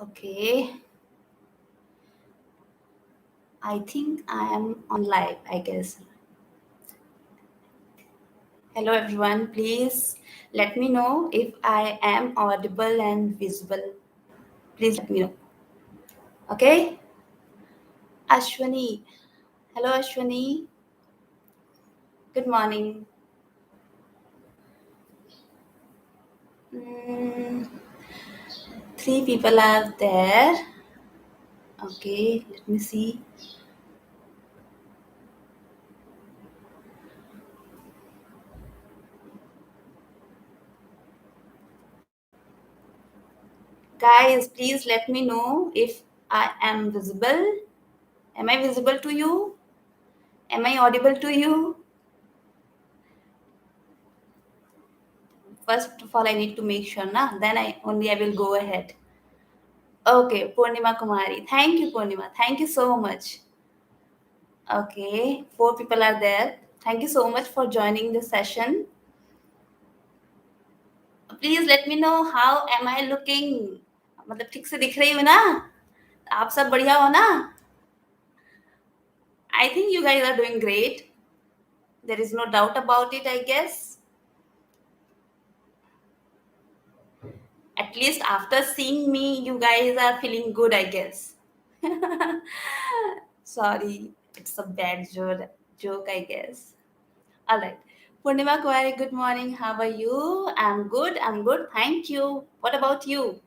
Okay, I think I am on live, I guess. Hello, everyone. Please let me know if I am audible and visible. Please let me know. Okay, Ashwani. Hello, Ashwani. Good morning. Mm, three people are there. Okay, let me see. Guys, please let me know if I am visible. Am I visible to you? Am I audible to you? First of all, I need to make sure, na? Then I will go ahead. Okay, Purnima Kumari. Thank you, Purnima. Thank you so much. Okay, four people are there. Thank you so much for joining the session. Please let me know how am I looking. मतलब ठीक से दिख रही हूँ ना? आप सब बढ़िया हो ना? I think you guys are doing great. There is no doubt about it, I guess. At least after seeing me, you guys are feeling good, I guess. Sorry, it's a bad joke, I guess. All right. Purnima Kuwari, good morning. How are you? I'm good. I'm good. Thank you. What about you?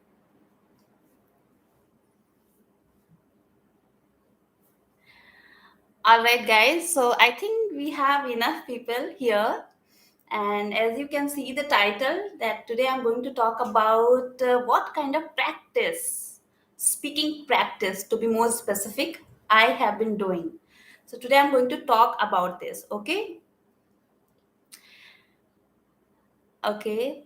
All right, guys. So I think we have enough people here. And as you can see the title, that today I'm going to talk about what kind of practice, speaking practice to be more specific, I have been doing. So today I'm going to talk about this. Okay. Okay.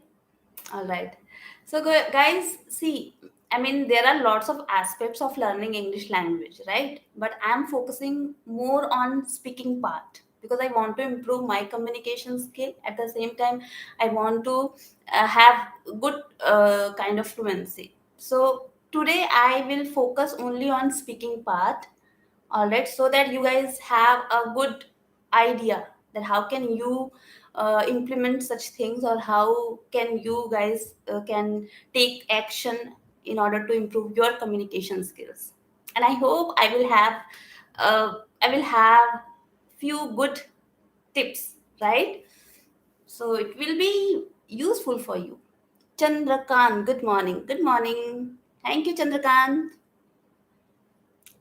All right. So, guys, see, I mean, there are lots of aspects of learning English language, right? But I'm focusing more on speaking part because I want to improve my communication skill. At the same time, I want to have good kind of fluency. So, today I will focus only on speaking part, all right, so that you guys have a good idea that how can you implement such things, or how can you guys can take action in order to improve your communication skills. And I hope I will have few good tips, right? So it will be useful for you. Chandrakant, good morning. Good morning. Thank you, Chandrakant.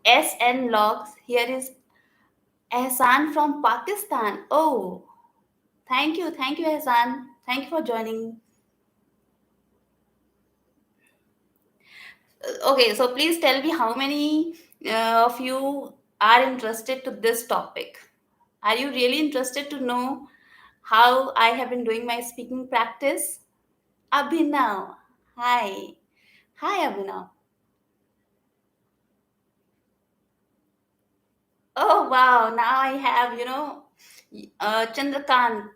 SN logs, here is Ehsan from Pakistan. Oh, thank you, Ehsan. Thank you for joining. Okay, so please tell me how many of you are interested to this topic. Are you really interested to know how I have been doing my speaking practice? Abhinav, hi. Hi, Abhinav. Oh, wow. Now I have, Chandrakant.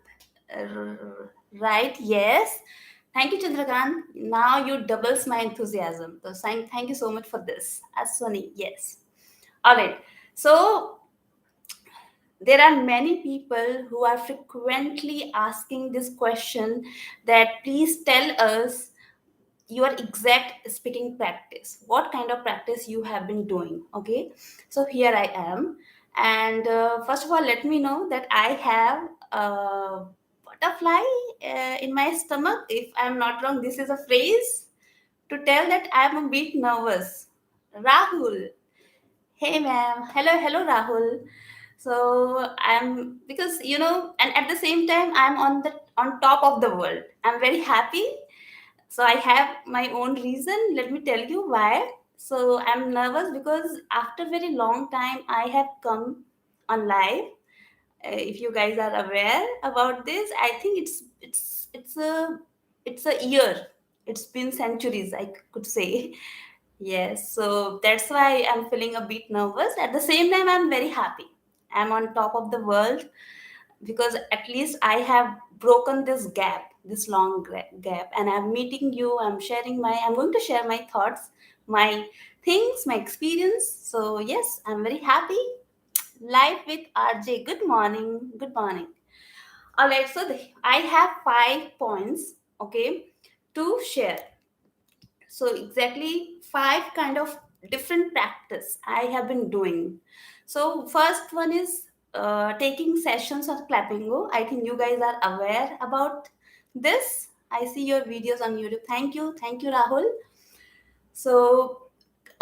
Right, yes. Thank you, Chandrakant. Now you doubles my enthusiasm. So thank you so much for this. Aswani, yes. All right. So there are many people who are frequently asking this question, that please tell us your exact speaking practice, what kind of practice you have been doing. Okay, so here I am. And first of all, let me know that I have a butterfly in my stomach. If I'm not wrong, this is a phrase to tell that I'm a bit nervous. Rahul, hey ma'am, hello Rahul. So I'm, because and at the same time I'm on top of the world. I'm very happy. So I have my own reason. Let me tell you why. So I'm nervous because after very long time I have come on live. If you guys are aware about this, I think it's a year. It's been centuries, I could say. Yes, so that's why I'm feeling a bit nervous. At the same time, I'm very happy. I'm on top of the world because at least I have broken this gap, this long gap, and I'm meeting you. I'm going to share my thoughts, my things, my experience. So yes, I'm very happy. Live with RJ. Good morning. Good morning. All right. So I have 5 points. Okay, to share. So exactly 5 kind of different practice I have been doing. So first one is taking sessions of Clappingo. I think you guys are aware about this. I see your videos on YouTube. Thank you, Rahul. So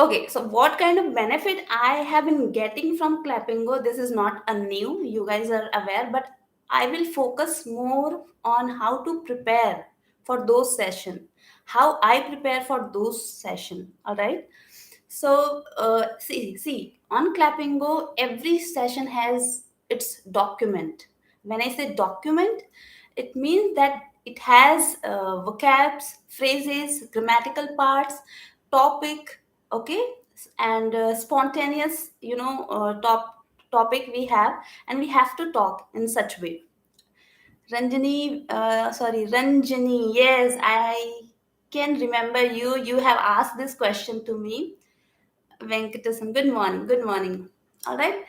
okay, so what kind of benefit I have been getting from Clappingo? This is not a new, you guys are aware, but I will focus more on how to prepare for those session, how I prepare for those session. All right. So see, on Clappingo, every session has its document. When I say document, it means that it has vocabs, phrases, grammatical parts, topic, okay, and spontaneous, topic we have, and we have to talk in such way. Ranjani, yes, I can remember you. You have asked this question to me. Venkatasan, good morning. All right.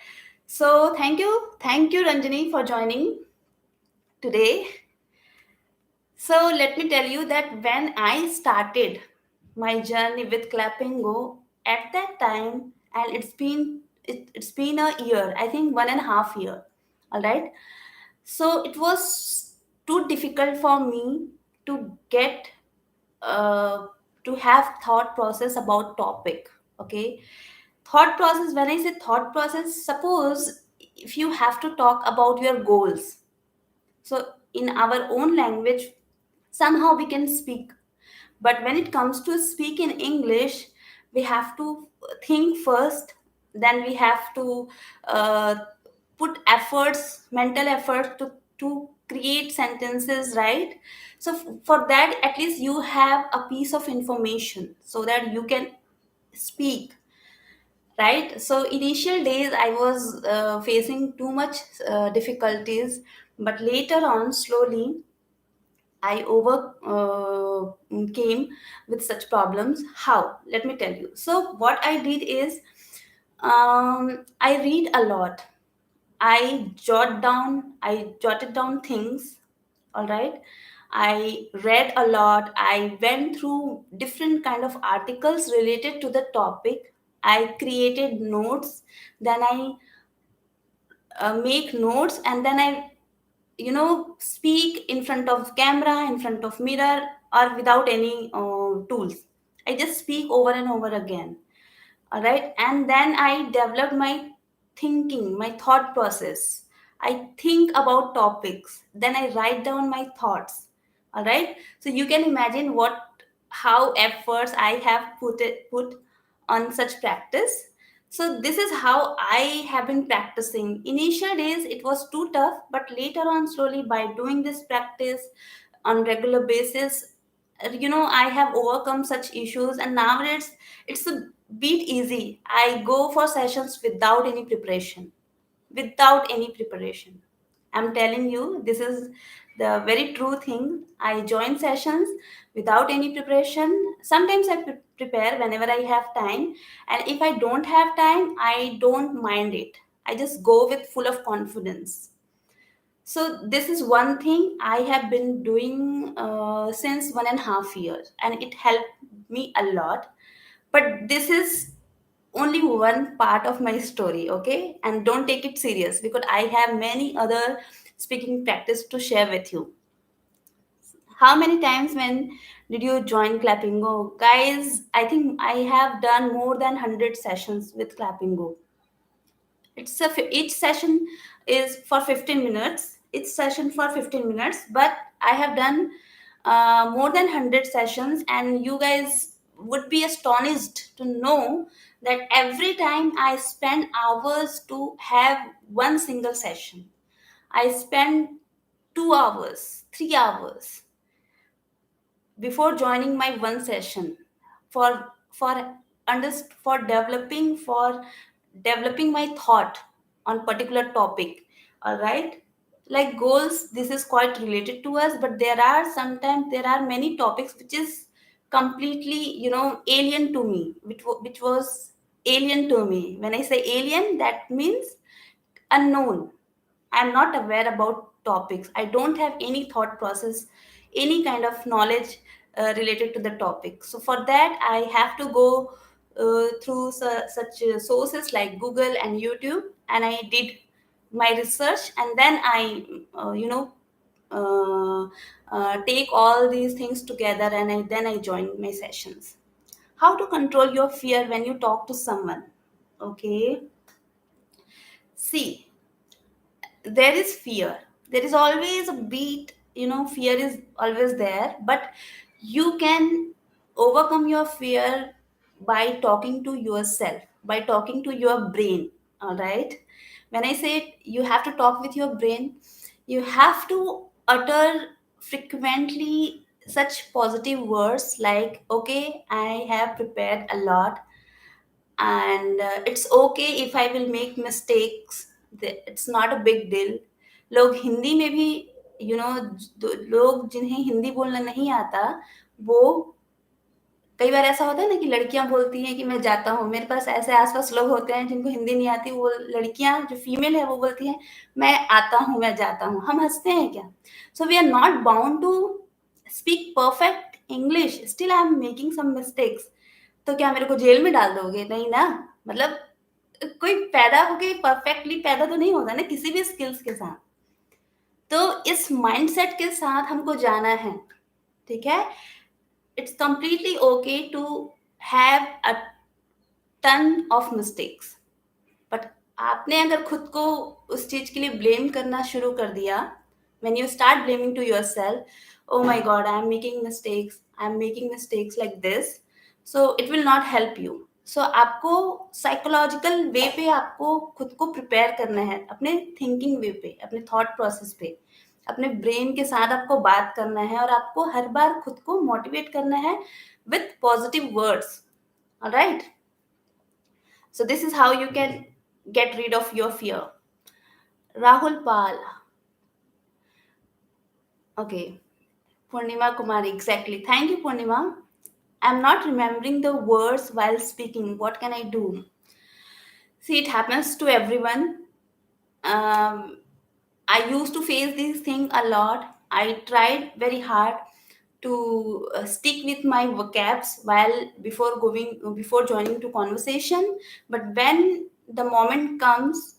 So thank you, Ranjani, for joining today. So let me tell you that when I started my journey with Clappingo at that time, and it's been a year, I think 1.5 year. All right. So it was too difficult for me to get uh, to have thought process about topic. Okay, thought process. When I say thought process, suppose if you have to talk about your goals, so in our own language somehow we can speak, but when it comes to speak in English, we have to think first, then we have to uh, put efforts, mental effort to create sentences, right? So for that, at least you have a piece of information so that you can speak, right? So initial days I was facing too much difficulties, but later on slowly I over came with such problems. How? Let me tell you. So what I did is, I read a lot. I jotted down things. All right. I read a lot. I went through different kind of articles related to the topic. I created notes. Then I make notes, and then I speak in front of camera, in front of mirror, or without any tools. I just speak over and over again. All right. And then I developed my thinking, my thought process. I think about topics, then I write down my thoughts. All right. So you can imagine what how efforts I have put on such practice. So this is how I have been practicing. Initial days it was too tough, but later on slowly, by doing this practice on regular basis, I have overcome such issues, and nowadays it's a bit easy. I go for sessions without any preparation. Without any preparation. I'm telling you, this is the very true thing. I join sessions without any preparation. Sometimes I prepare whenever I have time, and if I don't have time, I don't mind it. I just go with full of confidence. So this is one thing I have been doing since 1.5 years, and it helped me a lot. But this is only one part of my story, okay? And don't take it serious, because I have many other speaking practice to share with you. How many times when did you join Clappingo? Guys, I think I have done more than 100 sessions with Clappingo. Each session is for 15 minutes. Each session for 15 minutes, but I have done more than 100 sessions, and you guys would be astonished to know that every time I spend hours to have one single session, I spend 2 hours, 3 hours before joining my one session for for developing my thought on particular topic. All right. Like goals, this is quite related to us, but there are many topics which is completely, alien to me, which was alien to me. When I say alien, that means unknown. I'm not aware about topics. I don't have any thought process, any kind of knowledge related to the topic. So for that, I have to go through such sources like Google and YouTube, and I did my research, and then I, uh, take all these things together, and then I join my sessions. How to control your fear when you talk to someone? Okay, see, there is fear, there is always a beat, fear is always there, but you can overcome your fear by talking to yourself, by talking to your brain. All right, when I say you have to talk with your brain, you have to utter frequently such positive words like, okay, I have prepared a lot, and it's okay if I will make mistakes. It's not a big deal. लोग हिंदी में भी, लोग जिन्हें हिंदी बोलना नहीं आता, वो कई बार ऐसा होता है ना कि लड़कियां बोलती हैं कि मैं जाता हूँ। मेरे पास ऐसे आसपास लोग होते हैं जिनको हिंदी नहीं आती, वो लड़कियां जो फीमेल है वो बोलती हैं मैं आता हूँ, मैं जाता हूँ। हम हंसते हैं क्या? So we are not bound to speak perfect English, still I am making some mistakes. तो क्या मेरे को जेल में डाल दोगे? नहीं ना। मतलब कोई पैदा होके परफेक्टली पैदा तो नहीं होता ना किसी भी स्किल्स के साथ। तो इस माइंडसेट के साथ हमको जाना है, ठीक है? It's completely okay to have a ton of mistakes, but आपने अगर खुद को उस चीज के लिए ब्लेम करना शुरू कर दिया, when you start blaming to yourself, oh my god, I'm making mistakes like this, so it will not help you. So आपको साइकोलॉजिकल वे पे आपको खुद को प्रिपेयर करना है, अपने थिंकिंग वे पे, अपने थॉट प्रोसेस पे, अपने ब्रेन के साथ आपको बात करना है, और आपको हर बार खुद को मोटिवेट करना है with positive words. Alright, so this is how you can get rid of your fear. Rahul Pal. Okay. Purnima Kumari. Exactly. Thank you, Purnima. I'm not remembering the words while speaking. What can I do? See, it happens to everyone. Um, I used to face this thing a lot. I tried very hard to stick with my vocabs while before joining to conversation. But when the moment comes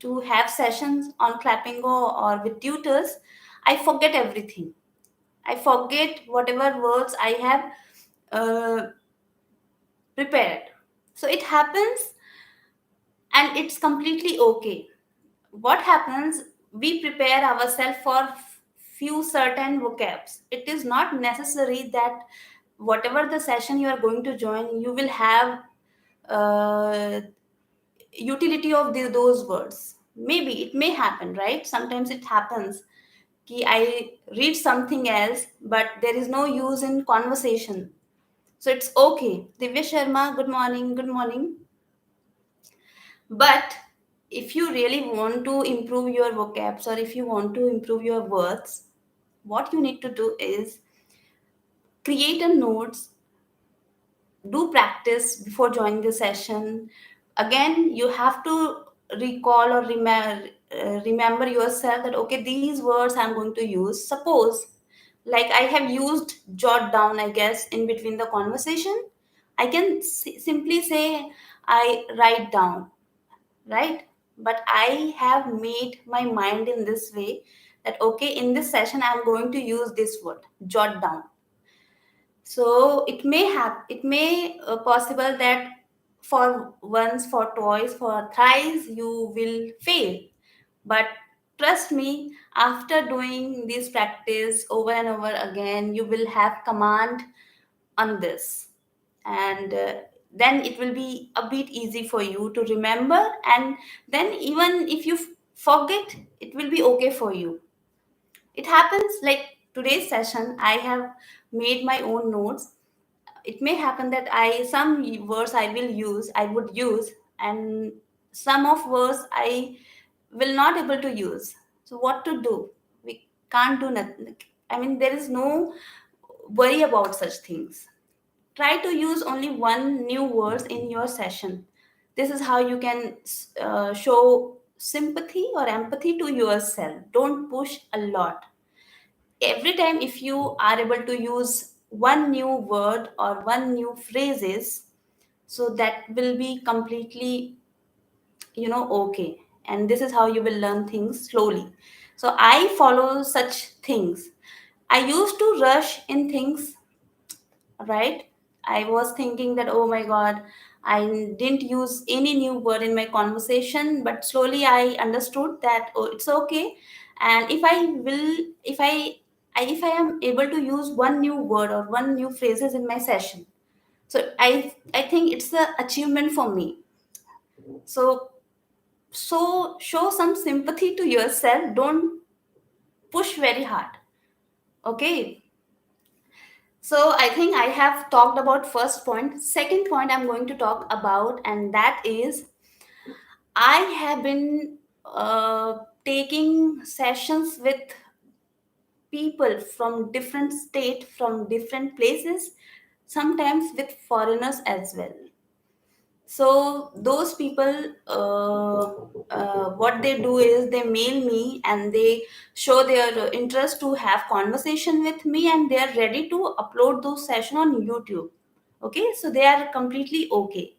to have sessions on Clappingo or with tutors, I forget everything. I forget whatever words I have uh, prepared. So it happens, and it's completely okay. What happens, we prepare ourselves for few certain vocabs. It is not necessary that whatever the session you are going to join, you will have uh, utility of those words. Maybe it may happen, right? Sometimes it happens कि I read something else, but there is no use in conversation. So it's okay. Divya Sharma, good morning, good morning. But if you really want to improve your vocabs, or if you want to improve your words, what you need to do is create a notes, do practice before joining the session. Again, you have to recall or remember yourself that okay, these words I'm going to use. Suppose, like I have used jot down, I guess, in between the conversation, I can simply say I write down, right? But I have made my mind in this way that okay, in this session I'm going to use this word, jot down. So it may possible that for once, for twice, for thrice you will fail, but trust me, after doing this practice over and over again, you will have command on this, and then it will be a bit easy for you to remember, and then even if you forget, it will be okay for you. It happens like today's session, I have made my own notes. It may happen that some words I would use, and some of words I will not able to use. So what to do? We can't do nothing. I mean, there is no worry about such things. Try to use only one new words in your session. This is how you can show sympathy or empathy to yourself. Don't push a lot. Every time if you are able to use one new word or one new phrases, so that will be completely, okay. And this is how you will learn things slowly. So I follow such things. I used to rush in things, right? I was thinking that, oh my God, I didn't use any new word in my conversation, but slowly I understood that, oh, it's okay. And if I will, if I am able to use one new word or one new phrases in my session, so I think it's the achievement for me. So show some sympathy to yourself. Don't push very hard. Okay. So I think I have talked about first point. Second point I'm going to talk about, and that is I have been taking sessions with people from different state, from different places, sometimes with foreigners as well. So those people, what they do is they mail me and they show their interest to have conversation with me, and they are ready to upload those session on YouTube. Okay, so they are completely okay.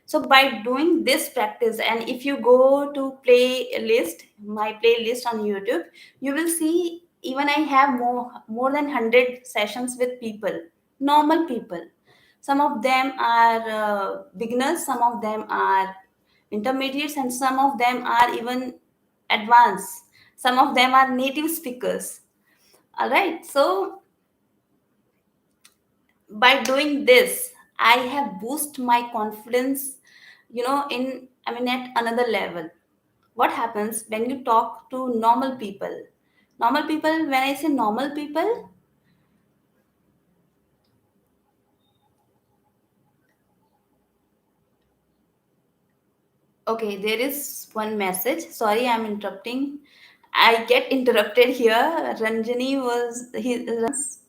So by doing this practice, and if you go to playlist, my playlist on YouTube, you will see even I have more than 100 sessions with people, normal people. Some of them are beginners, some of them are intermediates, and some of them are even advanced. Some of them are native speakers. All right. So by doing this, I have boost my confidence, in, I mean, at another level. What happens when you talk to normal people? Normal people, when I say normal people, okay, there is one message. Sorry, I'm interrupting. I get interrupted here. Ranjani was his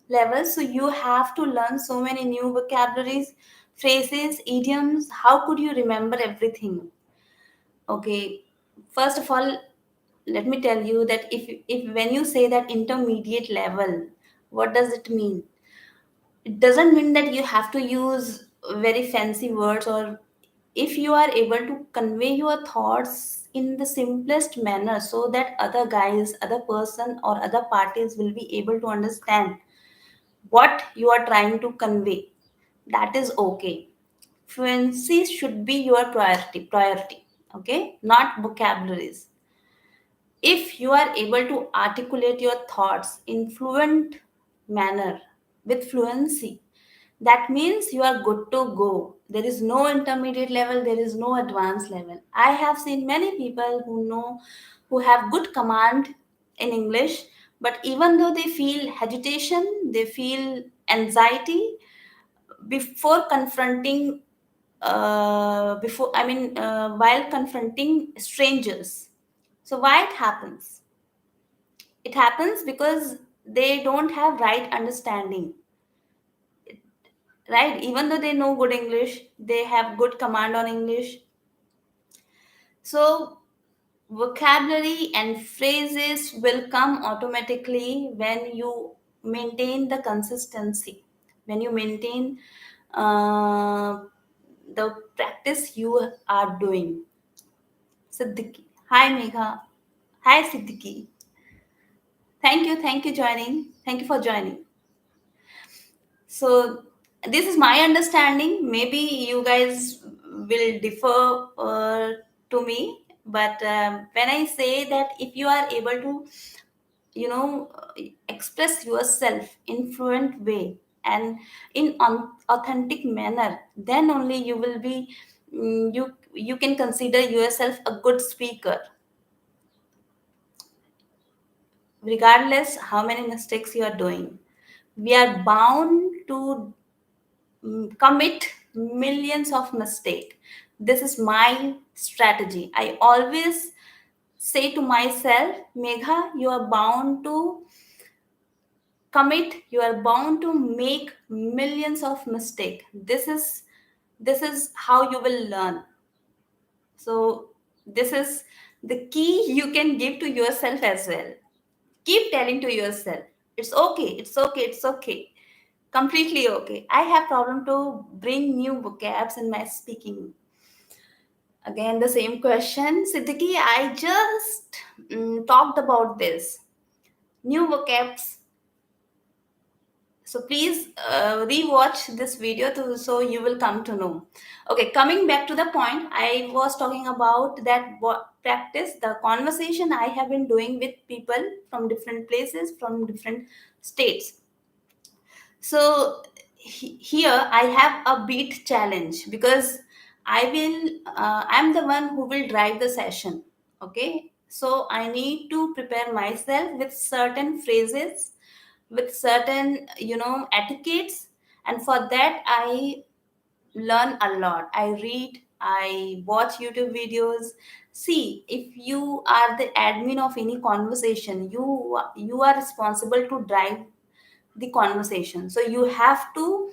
level, so you have to learn so many new vocabularies, phrases, idioms. How could you remember everything? Okay, first of all, let me tell you that if when you say that intermediate level, what does it mean? It doesn't mean that you have to use very fancy words, or if you are able to convey your thoughts in the simplest manner so that other guys, other person or other parties will be able to understand what you are trying to convey, that is okay. Fluency should be your priority, okay, not vocabularies. If you are able to articulate your thoughts in fluent manner with fluency, that means you are good to go. There is no intermediate level, there is no advanced level. I have seen many people who have good command in English, but even though they feel agitation, they feel anxiety before confronting, while confronting strangers. So why it happens? It happens because they don't have right understanding, right? Even though they know good English, they have good command on English. So vocabulary and phrases will come automatically when you maintain the consistency, when you maintain uh, the practice you are doing. Siddiqui. Hi Megha. Hi Siddiqui. Thank you joining. Thank you for joining. So this is my understanding. Maybe you guys will differ to me, but when I say that if you are able to, you know, express yourself in fluent way and in authentic manner, then only you will be, you can consider yourself a good speaker, regardless how many mistakes you are doing. We are bound to commit millions of mistakes. This is my strategy. I always say to myself, Megha, you are bound to commit, you are bound to make millions of mistakes. This is how you will learn. So this is the key you can give to yourself as well. Keep telling to yourself, it's okay, it's okay, it's okay, completely okay. I have problem to bring new vocabs in my speaking. Again, the same question, Siddiqui. I just talked about this new vocabs. So please rewatch this video so you will come to know. Okay, coming back to the point, I was talking about that practice, the conversation I have been doing with people from different places, from different states. So here I have a beat challenge because I'm the one who will drive the session. Okay, so I need to prepare myself with certain phrases, with certain etiquettes, and for that I learn a lot. I read, I watch YouTube videos. See, if you are the admin of any conversation, you are responsible to drive the conversation. So you have to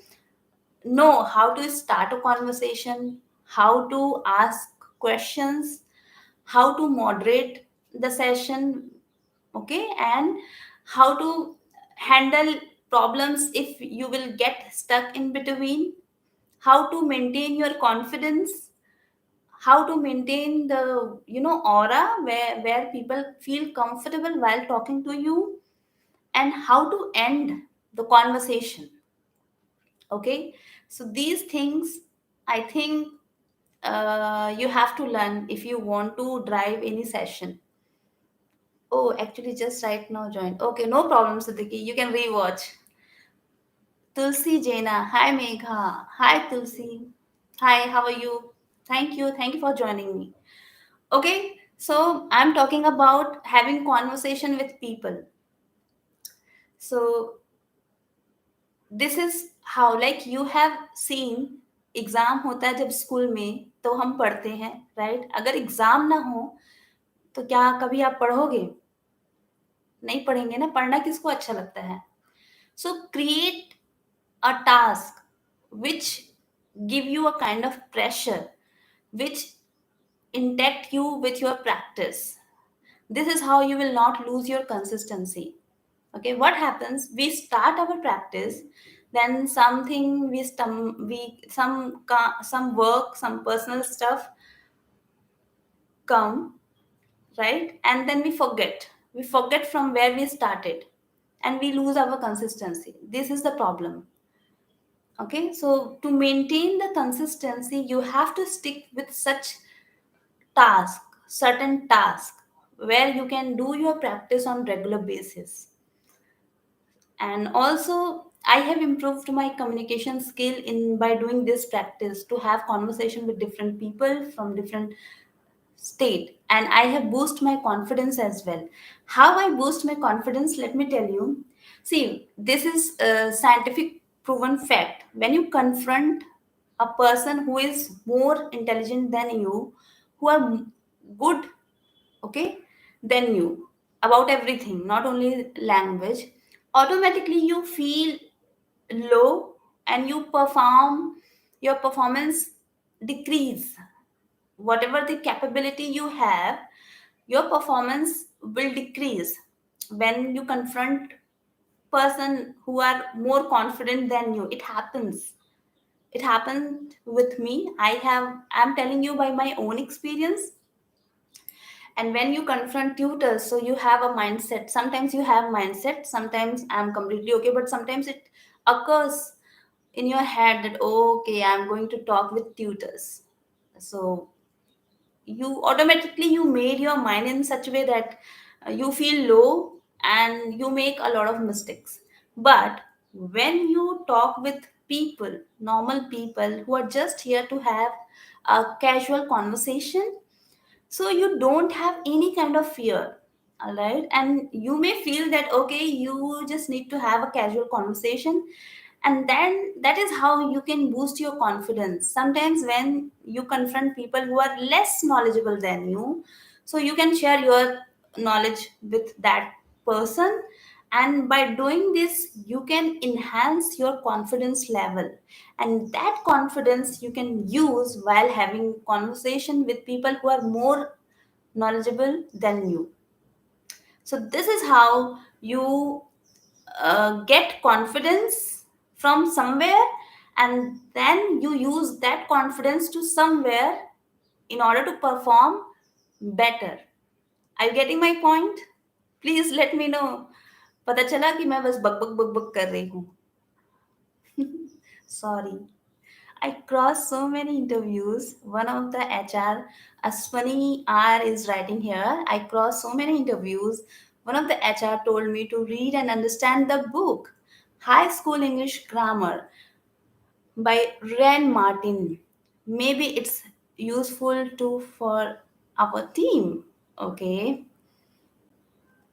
know how to start a conversation, how to ask questions, how to moderate the session, okay, and how to handle problems if you will get stuck in between, how to maintain your confidence, how to maintain the aura where people feel comfortable while talking to you, and how to end the conversation. Okay, so these things, I think, you have to learn if you want to drive any session. Oh, actually, just right now joined. Okay, no problem, Siddiqui. You can rewatch. Tulsi Jaina. Hi, Megha. Hi, Tulsi. Hi, how are you? Thank you. Thank you for joining me. Okay, so I'm talking about having conversation with people. So this is how, like, you have seen, exam होता है जब school में तो हम पढ़ते हैं, right? अगर exam ना हो तो क्या कभी आप पढ़ोगे? नहीं पढ़ेंगे ना, पढ़ना किसको अच्छा लगता है? सो create a task which give you a kind of pressure, which intact you with your practice. This is how you will not lose your consistency. Okay, what happens, we start our practice, then something we some work, some personal stuff come, right? And then we forget from where we started, and we lose our consistency. This is the problem. Okay, so to maintain the consistency, you have to stick with such certain task where you can do your practice on regular basis. And also, I have improved my communication skill in by doing this practice to have conversation with different people from different state, and I have boost my confidence as well. How I boost my confidence, let me tell you. See, this is a scientific proven fact. When you confront a person who is more intelligent than you, who are good, okay, than you about everything, not only language, automatically you feel low, and your performance decrease. Whatever the capability you have, your performance will decrease when you confront person who are more confident than you. It happened with me. I'm telling you by my own experience. And when you confront tutors, so you have a mindset. Sometimes you have mindset, sometimes I'm completely okay, but sometimes it occurs in your head that, oh, okay, I'm going to talk with tutors. So you automatically you made your mind in such a way that you feel low and you make a lot of mistakes. But when you talk with people, normal people who are just here to have a casual conversation, so you don't have any kind of fear, all right? And you may feel that, okay, you just need to have a casual conversation, and then that is how you can boost your confidence. Sometimes when you confront people who are less knowledgeable than you, so you can share your knowledge with that person, And by doing this, you can enhance your confidence level. And that confidence you can use while having conversation with people who are more knowledgeable than you. So this is how you get confidence from somewhere, and then you use that confidence to somewhere in order to perform better. Are you getting my point? Please let me know. पता चला कि मैं बस बक बक बक बक कर रही हूँ. Sorry. I crossed so many interviews. One of the HR, Aswani R is writing here. I crossed so many interviews. One of the HR told me to read and understand the book, High School English Grammar by Ren Martin. Maybe it's useful too for our team. Okay.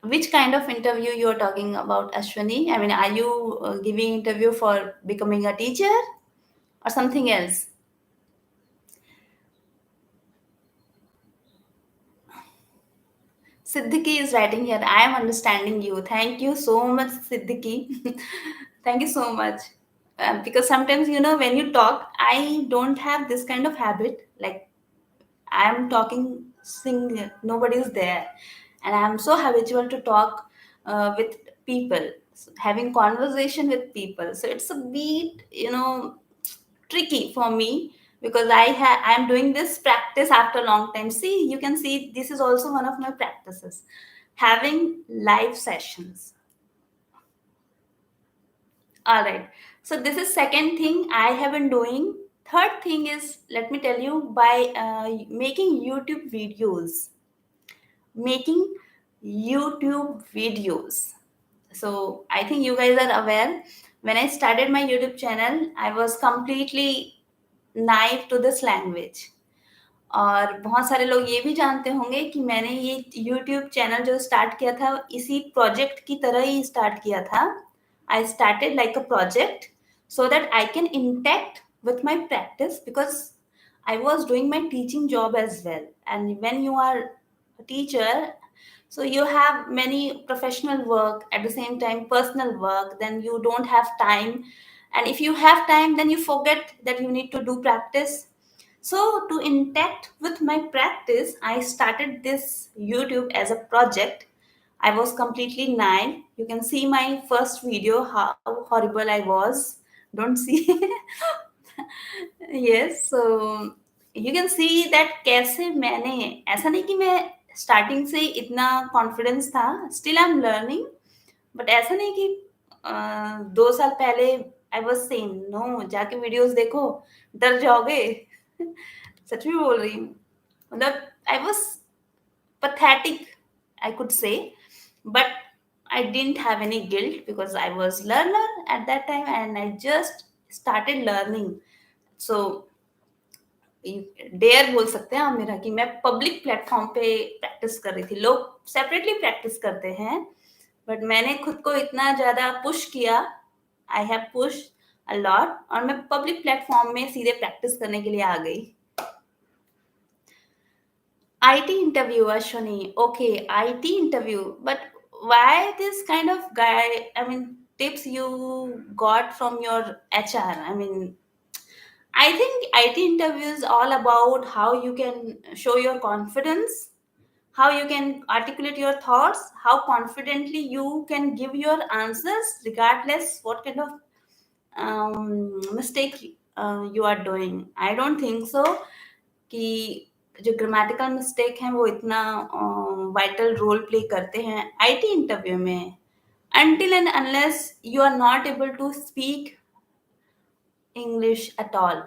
Which kind of interview you are talking about, Ashwani? I mean, are you giving interview for becoming a teacher or something else? Siddiqui is writing here. I am understanding you. Thank you so much, Siddiqui. Thank you so much. Because sometimes, when you talk, I don't have this kind of habit. Like, I am talking single, nobody is there. And I am so habitual to talk with people, having conversation with people. So it's a bit, tricky for me, because I am doing this practice after a long time. See, you can see this is also one of my practices, having live sessions. All right. So this is second thing I have been doing. Third thing is, let me tell you, by making YouTube videos. Making YouTube videos. So I think you guys are aware. When I started my YouTube channel, I was completely naive to this language. और बहुत सारे लोग ये भी जानते होंगे कि मैंने ये यूट्यूब चैनल जो स्टार्ट किया था, इसी प्रोजेक्ट की तरह ही स्टार्ट किया था. I started like a project so that I can intact with my practice, because I was doing my teaching job as well. And when you are a teacher, so you have many professional work, at the same time personal work, then you don't have time. And if you have time, then you forget that you need to do practice. So, to interact with my practice, I started this YouTube as a project. I was completely naive. You can see my first video, how horrible I was. Don't see. Yes, so you can see that कैसे मैंने, ऐसा नहीं कि मैं starting से इतना confidence था, still I am learning. But ऐसा नहीं कि 2 साल पहले आई वाज सेम. नो, जाके वीडियोस देखो, डर जाओगे. सच में बोल रही हूँ. मतलब I was pathetic, I could say. But I didn't have any guilt, because I was learner at that time and I just started learning. So dare बोल सकते हैं आप मेरा, कि मैं पब्लिक प्लेटफॉर्म पे प्रैक्टिस कर रही थी. लोग सेपरेटली प्रैक्टिस करते हैं, बट मैंने खुद को इतना ज्यादा पुश किया. I have push a lot, और मैं पब्लिक प्लेटफॉर्म में सीधे प्रैक्टिस करने के लिए आ गई. IT interview, Ashwani. Okay, IT interview. But why this kind of guy? I mean, tips you got from your HR? I mean, I think IT interview is all about how you can show your confidence, how you can articulate your thoughts, how confidently you can give your answers, regardless what kind of mistake you are doing. I don't think so कि जो grammatical mistake हैं वो इतना vital role play करते हैं IT interview में, until and unless you are not able to speak English at all.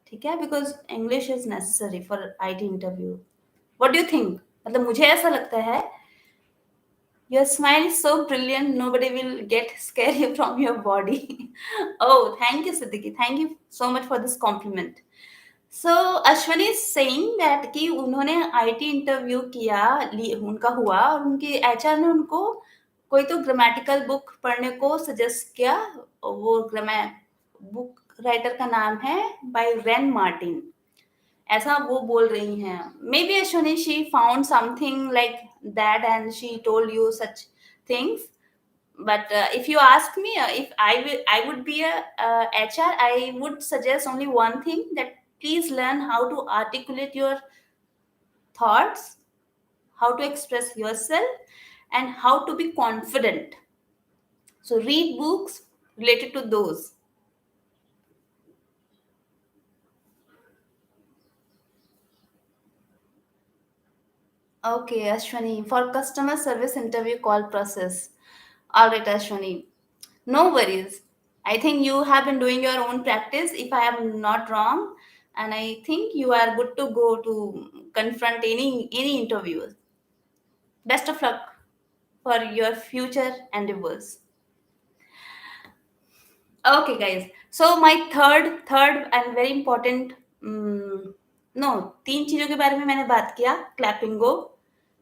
ठीक है, because English is necessary for IT interview. What do you think? मतलब मुझे ऐसा लगता है. Your smile is so brilliant, nobody will get scary from your body. Oh, thank you, Siddiqui. Thank you so much for this compliment. So Ashwani is saying that कि उन्होंने IT interview किया, उनका हुआ, और उनके एचआर ने उनको कोई तो ग्रामेटिकल बुक पढ़ने को सजेस्ट किया. वो बुक राइटर का नाम है बाय रेन मार्टिन, ऐसा वो बोल रही हैं. May be Ashwani she found something like that and she told you such things. But if you ask me, if I would be a HR, I would suggest only one thing, that please learn how to articulate your thoughts, how to express yourself, and how to be confident. So read books related to those. Okay, Ashwani, for customer service interview call process. All right, Ashwani. No worries. I think you have been doing your own practice, if I am not wrong, and I think you are good to go to confront any interviews. Best of luck for your future endeavors. Okay, guys. So my third and very important, no, तीन चीजों के बारे में मैंने बात किया. क्लैपिंगो,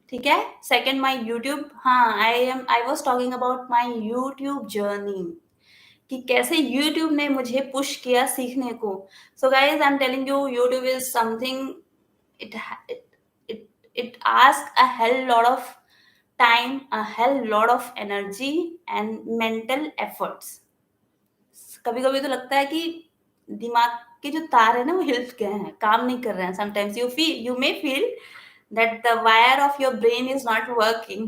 ठीक है. Second, my YouTube. हाँ, I was talking about my YouTube journey, कि कैसे यूट्यूब ने मुझे पुश किया सीखने को. So guys, I am telling you, YouTube is something, it it it it asks a hell lot of time, a hell lot of energy and mental efforts. कभी कभी तो लगता है कि दिमाग के जो तार है ना, वो हिल गए हैं, काम नहीं कर रहे हैं. Sometimes you may feel that the wire of your brain is not working,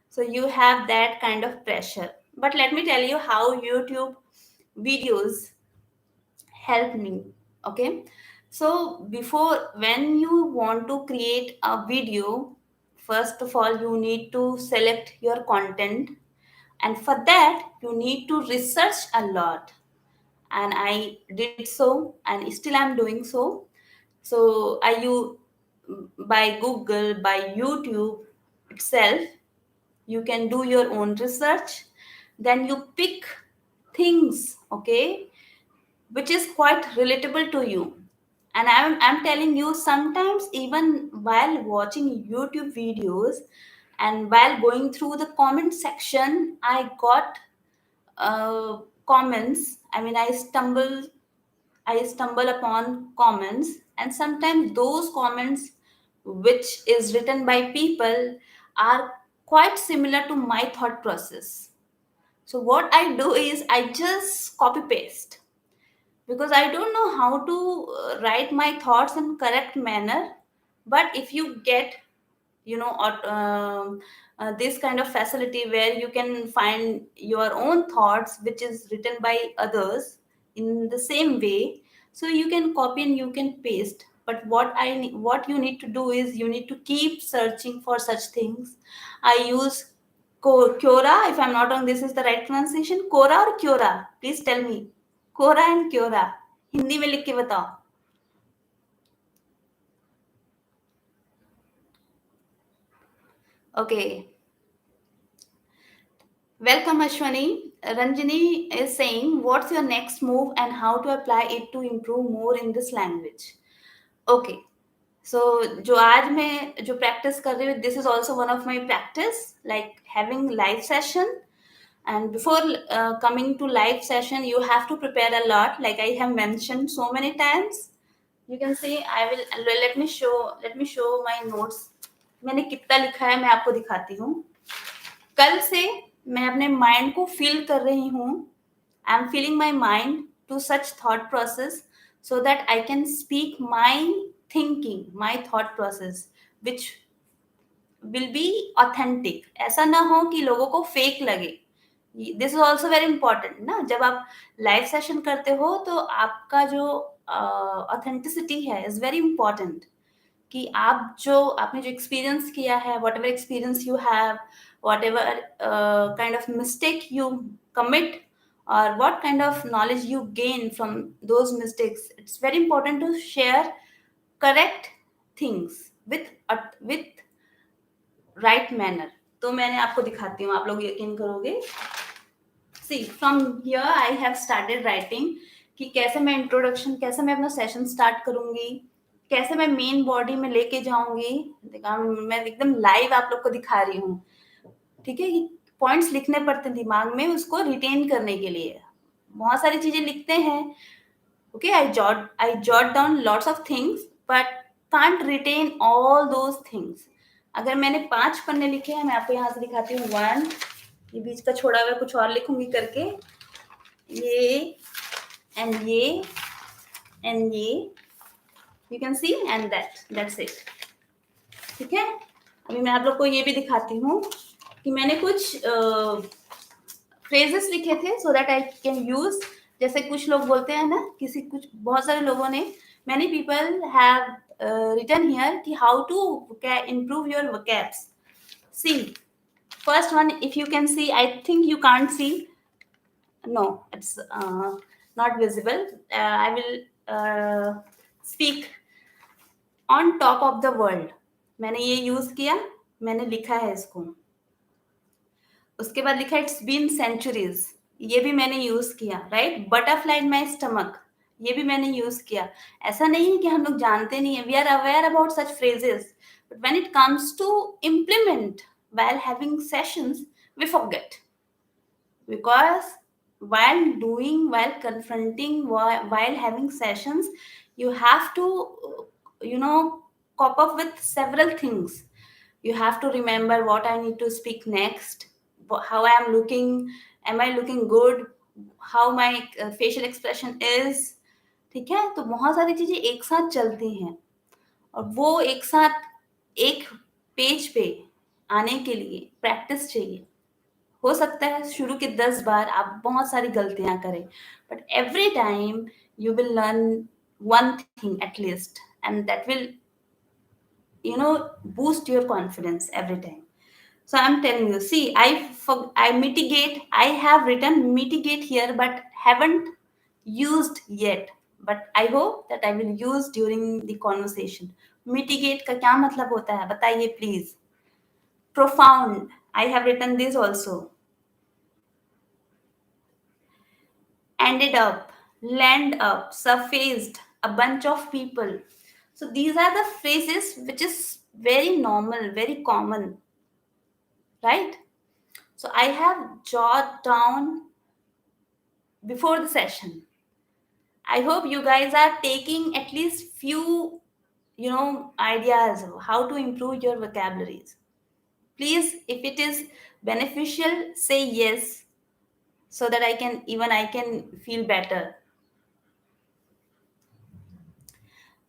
so you have that kind of pressure. But let me tell you how YouTube videos help me. Okay, so before, when you want to create a video, first of all you need to select your content, and for that you need to research a lot. And I did so, and still I'm doing so. So I use, by Google, by YouTube itself, you can do your own research. Then you pick things, okay, which is quite relatable to you. And I'm telling you, sometimes even while watching YouTube videos and while going through the comment section, I got comments. I mean, I stumble upon comments, and sometimes those comments, which is written by people, are quite similar to my thought process. So what I do is I just copy paste, because I don't know how to write my thoughts in correct manner. But if you get, this kind of facility where you can find your own thoughts which is written by others in the same way, so you can copy and you can paste. But what you need to do is you need to keep searching for such things. I use Quora, if I'm not wrong, this is the right pronunciation. Quora or Quora, please tell me. Quora and Quora, Hindi में लिख के बताओ. Okay. Welcome, Ashwani. Ranjini is saying, what's your next move and how to apply it to improve more in this language? Okay. So, जो आज मैं जो practice कर रही हूँ, this is also one of my practice, like having live session. And before coming to live session, you have to prepare a lot, like I have mentioned so many times. You can see, I will, let me show my notes. मैंने कितना लिखा है मैं आपको दिखाती हूँ. कल से मैं अपने माइंड को फील कर रही हूँ. I am feeling my mind to such thought process, so that I can speak my thinking, my thought process, which will be authentic. ऐसा ना हो कि लोगों को फेक लगे. This is also very important ना. जब आप लाइव सेशन करते हो तो आपका जो ऑथेंटिसिटी है इज वेरी इंपॉर्टेंट, कि आप जो आपने जो एक्सपीरियंस किया है, what ever experience you have, what ever kind of mistake you commit, or what kind of knowledge you gain from those mistakes, it's very important to share correct things with right manner. तो मैंने आपको दिखाती हूँ, आप लोग यकीन करोगे. See, from here I have started writing कि कैसे मैं इंट्रोडक्शन, कैसे मैं अपना सेशन स्टार्ट करूंगी, कैसे मैं मेन बॉडी में लेके जाऊंगी. देखा, मैं एकदम लाइव आप लोग को दिखा रही हूँ. ठीक है, पॉइंट्स लिखने पड़ते हैं दिमाग में उसको रिटेन करने के लिए. बहुत सारी चीजें लिखते हैं. Okay, I jot down lots of things, but can't retain all those things. अगर मैंने 5 पन्ने लिखे हैं, मैं आपको यहाँ से दिखाती हूँ. 1 ये बीच का छोड़ा हुआ कुछ और लिखूंगी करके, ये एंड ये एंड ये, you can see, and that's it. ठीक है, अभी मैं आप लोग को ये भी दिखाती हूँ कि मैंने कुछ फ्रेजेस लिखे थे सो दैट आई कैन यूज। जैसे कुछ लोग बोलते हैं ना, किसी कुछ बहुत सारे लोगों ने, many people have written here कि how to improve your vocabs. See, first one, if you can see, I think you can't see. No, it's not visible. I will speak on top of the world. मैंने ये use किया, मैंने लिखा है इसको। उसके बाद लिखा इट्स बीन सेंचुरीज, ये भी मैंने यूज किया। Right, butterfly in my stomach, ये भी मैंने यूज किया। ऐसा नहीं है कि हम लोग जानते नहीं है, we are aware about such phrases, but when it comes to implement while having sessions, we forget. Because while confronting, while having sessions, you have to, you know, cope up with several things. You have to remember what I need to speak next, how I am looking, am I looking good, how my facial expression is. ठीक है, तो बहुत सारी चीजें एक साथ चलती हैं, और वो एक साथ एक पेज पे आने के लिए प्रैक्टिस चाहिए। हो सकता है शुरू के 10 बार आप बहुत सारी गलतियां करें, but every time you will learn one thing at least, and that will, you know, boost your confidence every time. So I'm telling you, see, I mitigate, I have written mitigate here but haven't used yet, but I hope that I will use during the conversation. Mitigate का क्या मतलब होता है बताइए please. Profound, I have written this also. Ended up, land up, surfaced, a bunch of people. So these are the phrases which is very normal, very common, right? So I have jotted down before the session. I hope you guys are taking at least few, you know, ideas of how to improve your vocabularies. Please, if it is beneficial, say yes, so that I can feel better.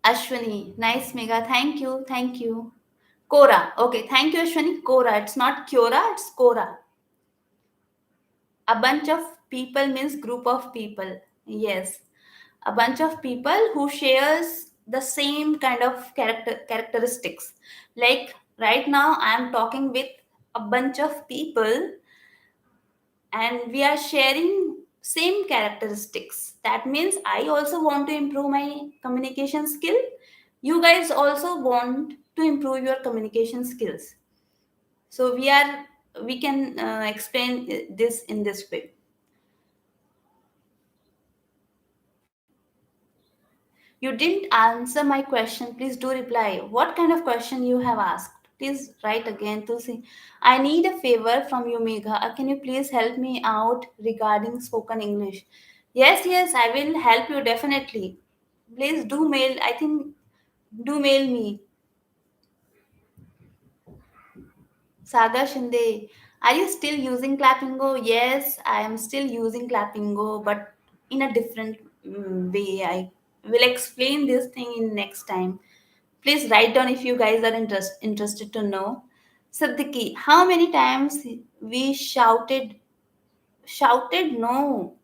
Ashwini, nice Megha. Thank you. Thank you. Kora. Okay. Thank you, Ashwini. Kora. It's not Kora, it's Kora. A bunch of people means group of people. Yes. A bunch of people who shares the same kind of characteristics. Like right now, I am talking with a bunch of people and we are sharing same characteristics. That means I also want to improve my communication skill. You guys also want to improve your communication skills. So we can explain this in this way. You didn't answer my question. Please do reply. What kind of question you have asked? Please write again to see. I need a favor from you, Megha. Can you please help me out regarding spoken English? Yes, yes, I will help you definitely. Please do mail. I think do mail me. Saga Shinde, are you still using Clappingo? Yes, I am still using Clappingo, but in a different way. I will explain this thing in next time. Please write down if you guys are interested to know. Siddiqui, how many times we shouted? Shouted? No,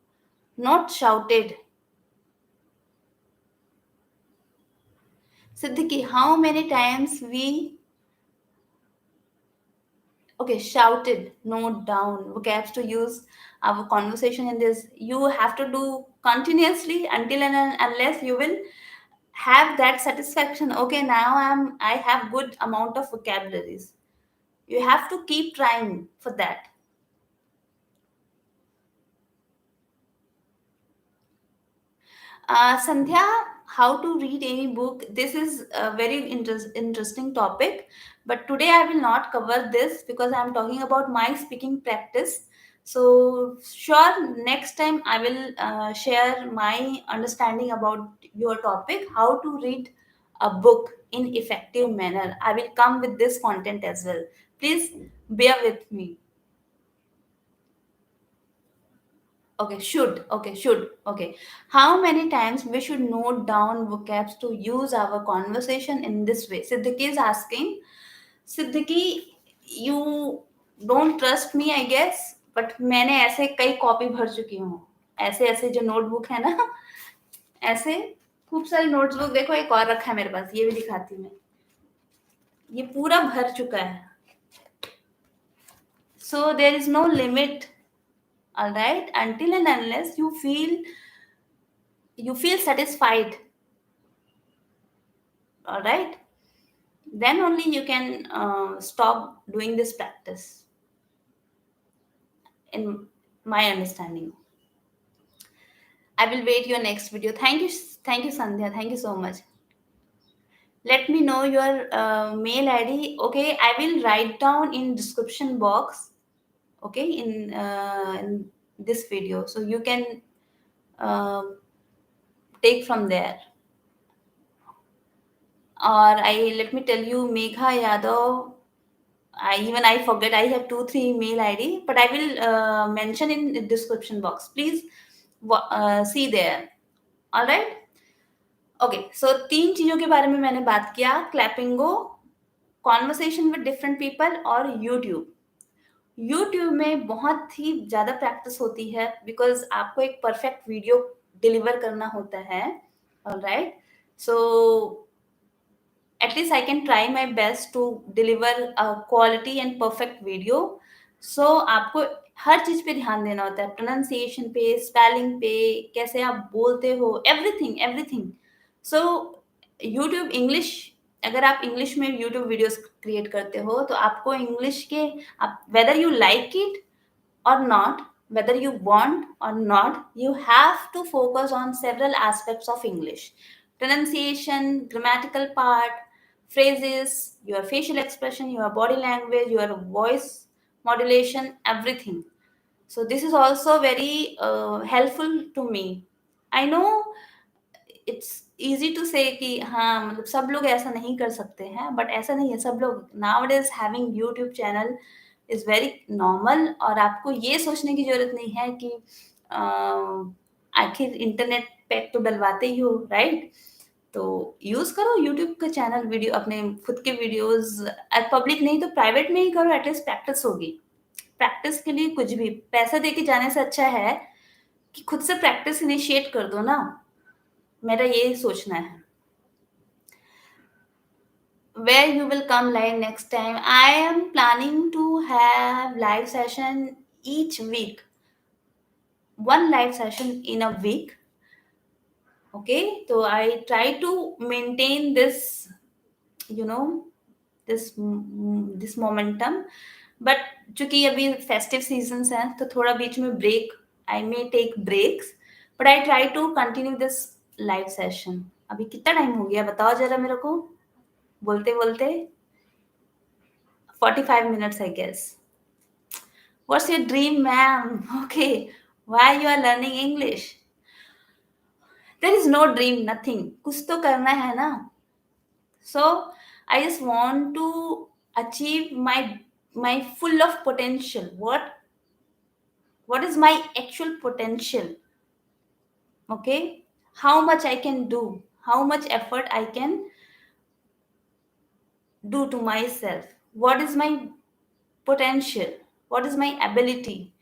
not shouted. Siddiqui, how many times we okay, shouted, note down vocabs to use our conversation in this. You have to do continuously until and unless you will have that satisfaction. Okay, now I have good amount of vocabularies. You have to keep trying for that. Sandhya, how to read any book? This is a very interesting topic, but today I will not cover this because I am talking about my speaking practice. So, sure, next time I will share my understanding about your topic, how to read a book in effective manner. I will come with this content as well. Please bear with me. Okay, should. Okay, should. Okay. How many times we should note down vocabs to use our conversation in this way? Siddiqui is asking. Siddiqui, you don't trust me, I guess, but मैंने ऐसे कई copy भर चुकी हूँ. ऐसे ऐसे जो notebook है ना, ऐसे खूब सारी नोटबुक. देखो एक और रखा है मेरे पास, ये भी दिखाती हूँ मैं. ये पूरा भर चुका है. So there is no limit, all right, until and unless you feel satisfied, all right, then only you can stop doing this practice, in my understanding. I will wait your next video. Thank you, Sandhya. Thank you so much. Let me know your mail ID. Okay, I will write down in description box. Okay, in this video, so you can uh, take from there. Or I let me tell you, Megha Yadav. I forget. I have 2 3 mail ID, but I will mention in the description box. Please see there. All right. Okay so 3 चीजों के बारे में मैंने बात किया. क्लैपिंगो, conversation with different people और YouTube. YouTube में बहुत ही ज़्यादा प्रैक्टिस होती है बिकॉज आपको एक परफेक्ट वीडियो डिलीवर करना होता है. Alright. So at least I can try my best to deliver a quality and perfect video. So आपको हर चीज पे ध्यान देना होता है. प्रोनाउंसिएशन पे, स्पेलिंग पे, कैसे आप बोलते हो, everything everything. So YouTube English, अगर आप इंग्लिश में यूट्यूब वीडियोस क्रिएट करते हो तो आपको इंग्लिश के, आप whether you like it or not, whether you want or not, you have to focus on several aspects of English: pronunciation, grammatical part, phrases, your facial expression, your body language, your voice modulation, everything. So this is also very helpful to me. I know it's easy to say कि हाँ मतलब सब लोग ऐसा नहीं कर सकते हैं, बट ऐसा नहीं है. सब लोग now it is having YouTube channel is very normal. और आपको ये सोचने की जरूरत नहीं है कि आखिर इंटरनेट पैक तो डलवाते ही हो, राइट. तो यूज करो यूट्यूब का चैनल, वीडियो अपने खुद के वीडियोस. पब्लिक नहीं तो प्राइवेट में ही करो, एटलीस्ट प्रैक्टिस होगी. प्रैक्टिस के लिए कुछ भी पैसा दे के जाने से अच्छा है कि खुद से प्रैक्टिस इनिशिएट कर दो ना. मेरा यही सोचना है. Where you will come live next time? I am planning to have live session each week. One live session in a week. Okay, so I try to maintain this, you know, this momentum. But चूंकि अभी festive seasons हैं तो थोड़ा बीच में break, I may take breaks, but I try to continue this live session. अभी कितना time हो गया बताओ जरा मेरे को, बोलते बोलते 45 minutes, I guess. What's your dream, ma'am? Okay, why you are learning English? There is no dream, nothing. कुछ तो करना है ना. So I just want to achieve my full of potential. What is my actual potential? Okay, how much I can do, how much effort I can do to myself. What is my potential? What is my ability?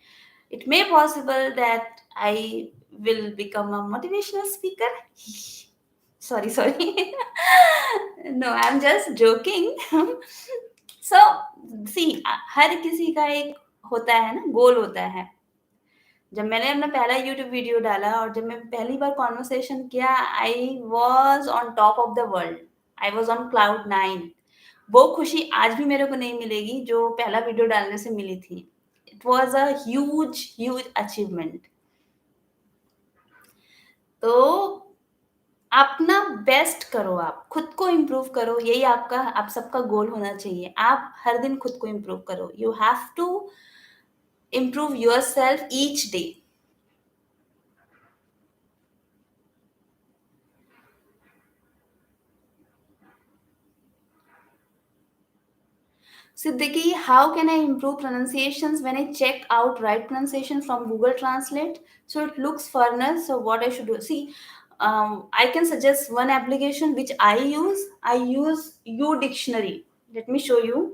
It may possible that I will become a motivational speaker. Sorry. No, I'm just joking. So, see, हर किसी का एक होता है ना, गोल होता है. जब मैंने अपना पहला यूट्यूब वीडियो डाला और जब मैं पहली बार कॉन्वर्सेशन किया, I was on top of the world. I was on cloud 9. वो खुशी आज भी मेरे को नहीं मिलेगी जो पहला वीडियो डालने से मिली थी. It was a huge achievement. तो अपना बेस्ट करो, आप खुद को इम्प्रूव करो. यही आप सबका गोल होना चाहिए. आप हर दिन खुद को इम्प्रूव करो. You have to improve yourself each day. Siddiqui, how can I improve pronunciations when I check out right pronunciation from Google Translate? So it looks furnace. So what I should do? See, I can suggest one application which I use. I use U Dictionary. Let me show you.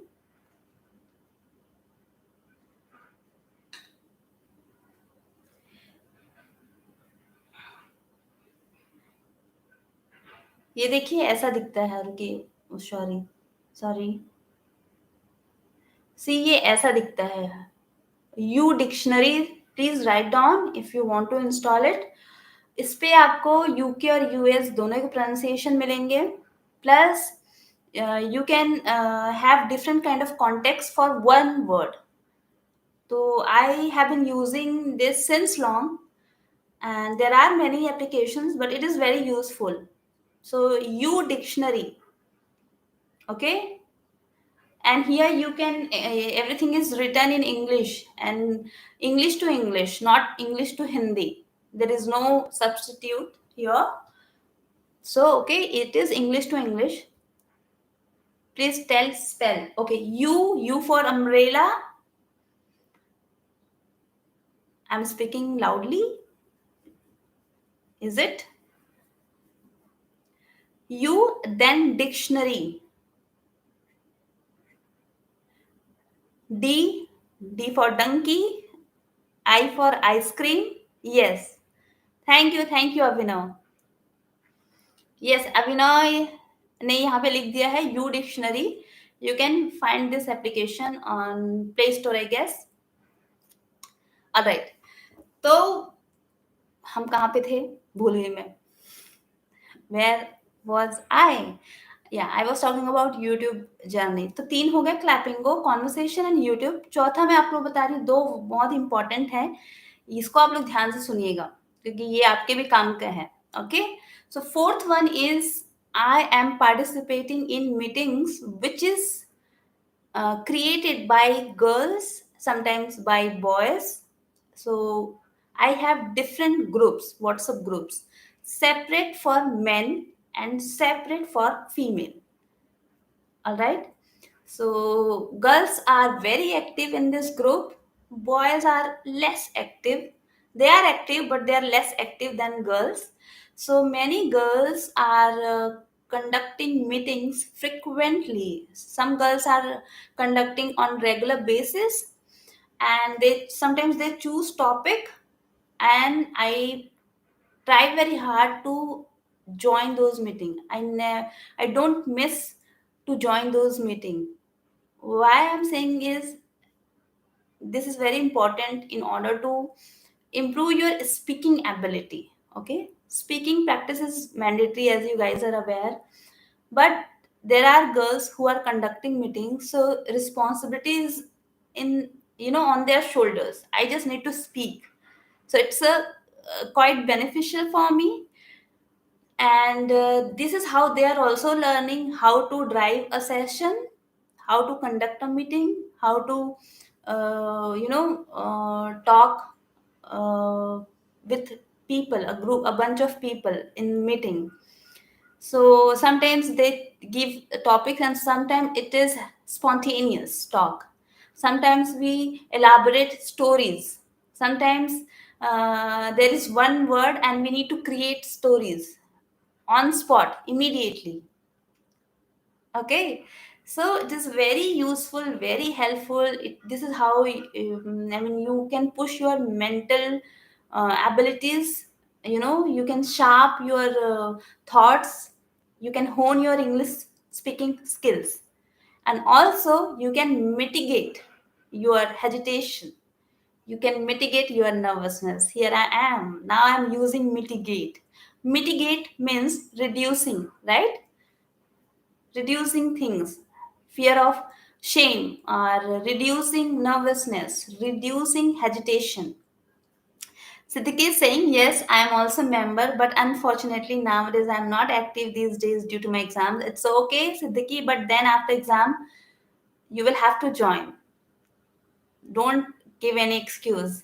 ये देखिए ऐसा दिखता है रुकिए sorry sorry C ये ऐसा दिखता है U dictionary please write down if you want to install it इस पे आपको यूके और यूएस दोनों के प्रोनाउंसिएशन मिलेंगे plus you can have different kind of context for one word तो I have been using this since long and there are many applications but it is very useful so you dictionary okay and here you can everything is written in english and english to english not english to hindi there is no substitute here so okay it is english to english please tell spell okay you for umbrella I'm speaking loudly is it you then dictionary d d for donkey I for ice cream yes thank you Abhinav yes Abhinav ने यहाँ पे लिख दिया है U dictionary you can find this application on Play Store I guess right तो हम कहाँ पे थे भूल गई मैं वेयर वॉज आई या I was talking about YouTube journey तो 3 हो गए क्लैपिंगो कॉन्वर्सेशन एंड यूट्यूब चौथा मैं आप लोग बता रही हूँ 2 बहुत इंपॉर्टेंट है इसको आप लोग ध्यान से सुनिएगा क्योंकि ये आपके भी काम का है okay so fourth one is I am participating in meetings which is created by girls, sometimes by boys. So I have different groups, WhatsApp groups, separate for men and separate for female. All right. So girls are very active in this group. Boys are less active. They are active, but they are less active than girls. So many girls are conducting meetings frequently. Some girls are conducting on regular basis, and they sometimes they choose topic, and I try very hard to join those meeting. I don't miss to join those meeting why I'm saying is this is very important in order to improve your speaking ability okay speaking practice is mandatory as you guys are aware but there are girls who are conducting meetings so responsibility is in on their shoulders I just need to speak so it's a quite beneficial for me and this is how they are also learning how to drive a session how to conduct a meeting how to talk with people a group a bunch of people in meeting so sometimes they give topics and sometimes it is spontaneous talk sometimes we elaborate stories sometimes there is one word and we need to create stories on spot immediately okay so it is very useful very helpful this is how I mean you can push your mental abilities you can sharp your thoughts you can hone your english speaking skills and also you can mitigate your hesitation you can mitigate your nervousness here I am now I'm using mitigate mitigate means reducing right reducing things, fear of shame, or reducing nervousness, reducing agitation. Siddiqui is saying, yes, I am also a member, but unfortunately nowadays I am not active these days due to my exams. It's okay, Siddiqui, but then after exam, you will have to join. Don't give any excuse.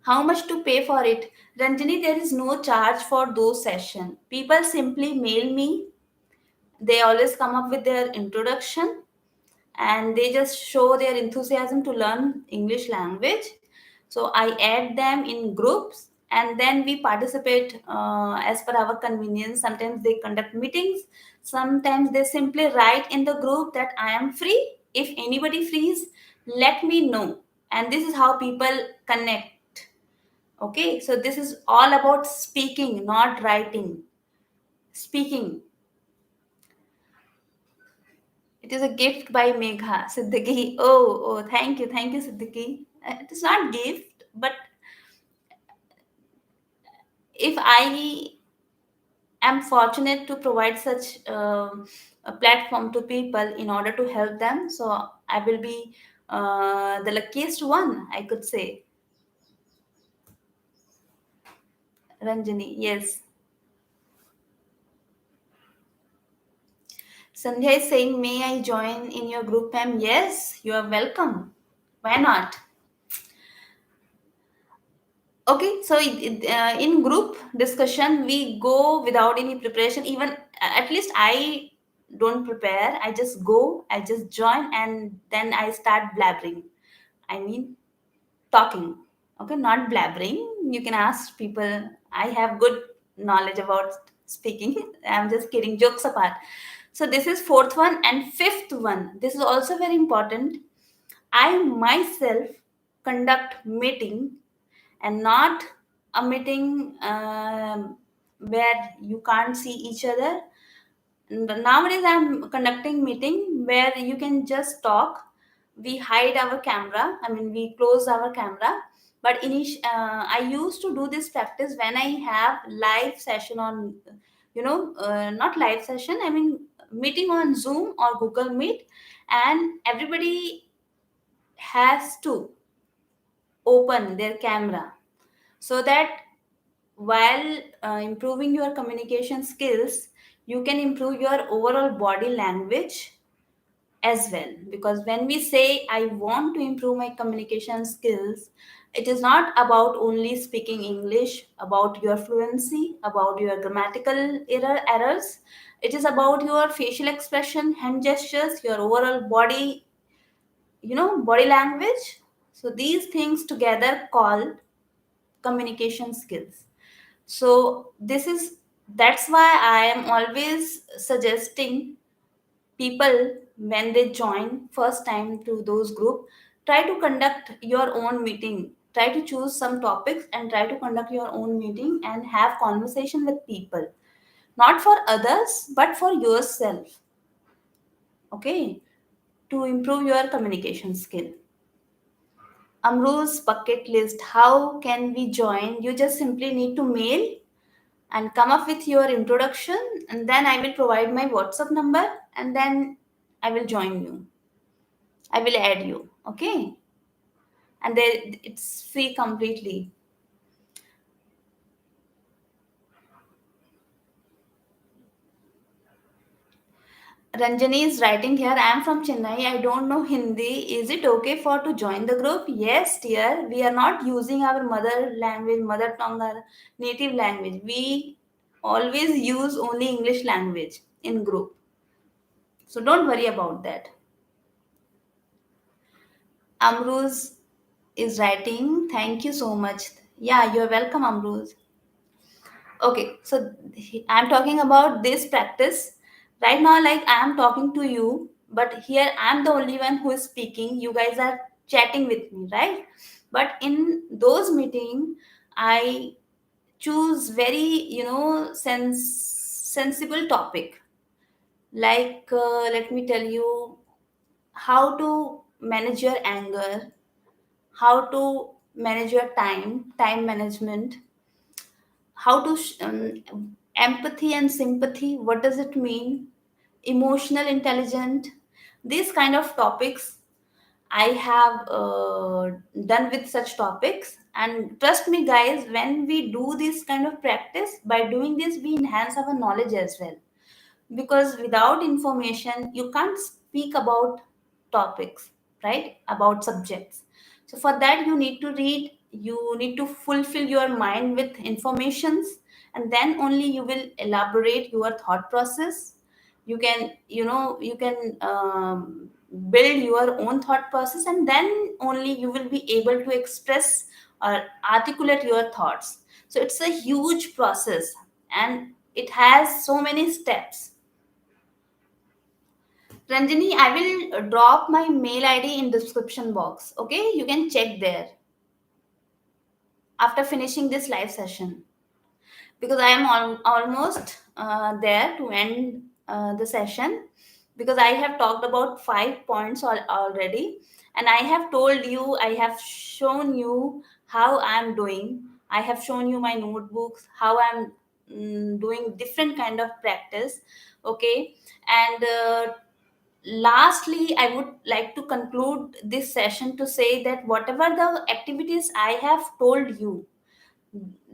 How much to pay for it? Ranjani, there is no charge for those sessions. People simply mail me. They always come up with their introduction and they just show their enthusiasm to learn English language. So I add them in groups, and then we participate as per our convenience. Sometimes they conduct meetings, sometimes they simply write in the group that I am free. If anybody frees, let me know. And this is how people connect. Okay, so this is all about speaking, not writing. Speaking. It is a gift by Megha Siddiqui. Oh, thank you, Siddiqui. It is not gift, but if I am fortunate to provide such a platform to people in order to help them, so I will be the luckiest one, I could say. Ranjani, yes. Sandhya is saying, may I join in your group, ma'am? Yes, you are welcome. Why not? Okay, so in group discussion, we go without any preparation. Even at least I don't prepare. I just go, I just join, and then I start blabbering. I mean, talking. Okay, not blabbering. You can ask people. I have good knowledge about speaking. I'm just kidding, jokes apart. So, this is fourth one, and fifth one. This is also very important. I myself conduct meeting, and not a meeting where you can't see each other. Nowadays I'm conducting meeting where you can just talk. We hide our camera, I mean we close our camera. But I used to do this practice when I have live session on, not live session, I mean meeting on Zoom or Google Meet, and everybody has to open their camera, so that while improving your communication skills, you can improve your overall body language as well. Because when we say I want to improve my communication skills, it is not about only speaking English, about your fluency, about your grammatical errors. It is about your facial expression, hand gestures, your overall body, body language. So these things together called communication skills. So that's why I am always suggesting people, when they join first time to those group, try to conduct your own meeting, try to choose some topics and try to conduct your own meeting and have conversation with people, not for others but for yourself. Okay, to improve your communication skill. Amru's bucket list, how can we join? You just simply need to mail and come up with your introduction, and then I will provide my WhatsApp number, and then I will join you. I will add you. Okay, and it's free completely. Ranjani is writing here, I am from Chennai, I don't know Hindi, is it okay for to join the group? Yes dear, we are not using our mother language, mother tongue, or native language. We always use only English language in group, so don't worry about that. Amruz is writing, thank you so much. Yeah, you're welcome, Amruz. Okay, so I'm talking about this practice. Right now, like I am talking to you, but here I'm the only one who is speaking. You guys are chatting with me, right? But in those meeting, I choose very, sensible topic. Like, let me tell you how to manage your anger, how to manage your time management, how to empathy and sympathy, what does it mean, emotional intelligence, these kind of topics I have done with such topics. And trust me guys, when we do this kind of practice, by doing this we enhance our knowledge as well. Because without information you can't speak about topics, right, about subjects. So for that you need to read, you need to fulfill your mind with informations, and then only you will elaborate your thought process. You can build your own thought process, and then only you will be able to express or articulate your thoughts. So it's a huge process, and it has so many steps. Ranjini, I will drop my mail id in description box. Okay, you can check there after finishing this live session, because I am almost there to end the session, because I have talked about 5 points already, and I have told you, I have shown you how I am doing. I have shown you my notebooks, how I'm doing different kind of practice. Okay, and lastly, I would like to conclude this session to say that whatever the activities I have told you,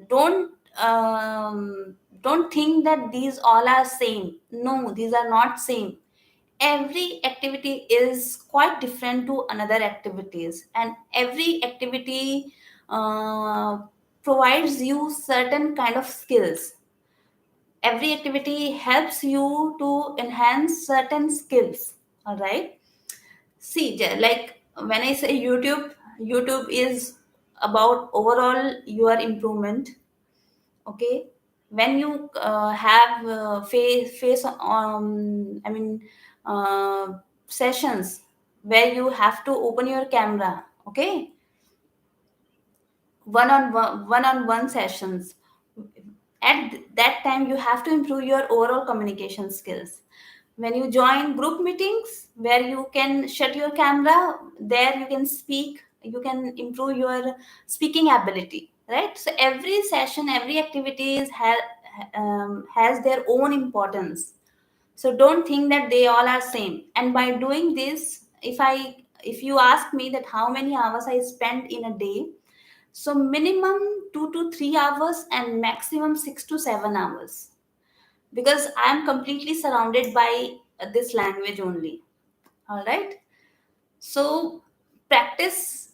don't don't think that these all are same. No, these are not same. Every activity is quite different to another activities, and every activity uh, provides you certain kind of skills. Every activity helps you to enhance certain skills. All right. See, like when I say YouTube, YouTube is about overall your improvement. Okay, when you have face I mean sessions where you have to open your camera. Okay, one-on-one sessions, at that time you have to improve your overall communication skills. When you join group meetings where you can shut your camera, there you can speak, you can improve your speaking ability, right? So every session, every activity has their own importance. So don't think that they all are same. And by doing this, if you ask me that how many hours I spend in a day, so minimum 2 to 3 hours and maximum 6 to 7 hours, because I am completely surrounded by this language only. All right. So practice,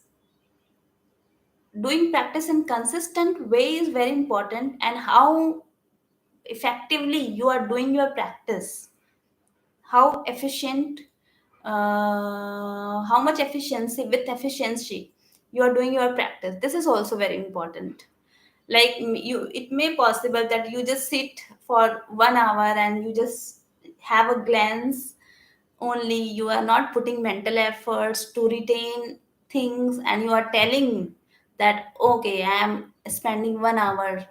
doing practice in consistent way is very important, and how effectively you are doing your practice, how efficient, how much efficiency, with efficiency you are doing your practice, this is also very important. Like you, it may possible that you just sit for 1 hour and you just have a glance only, you are not putting mental efforts to retain things, and you are telling that okay, I am spending 1 hour.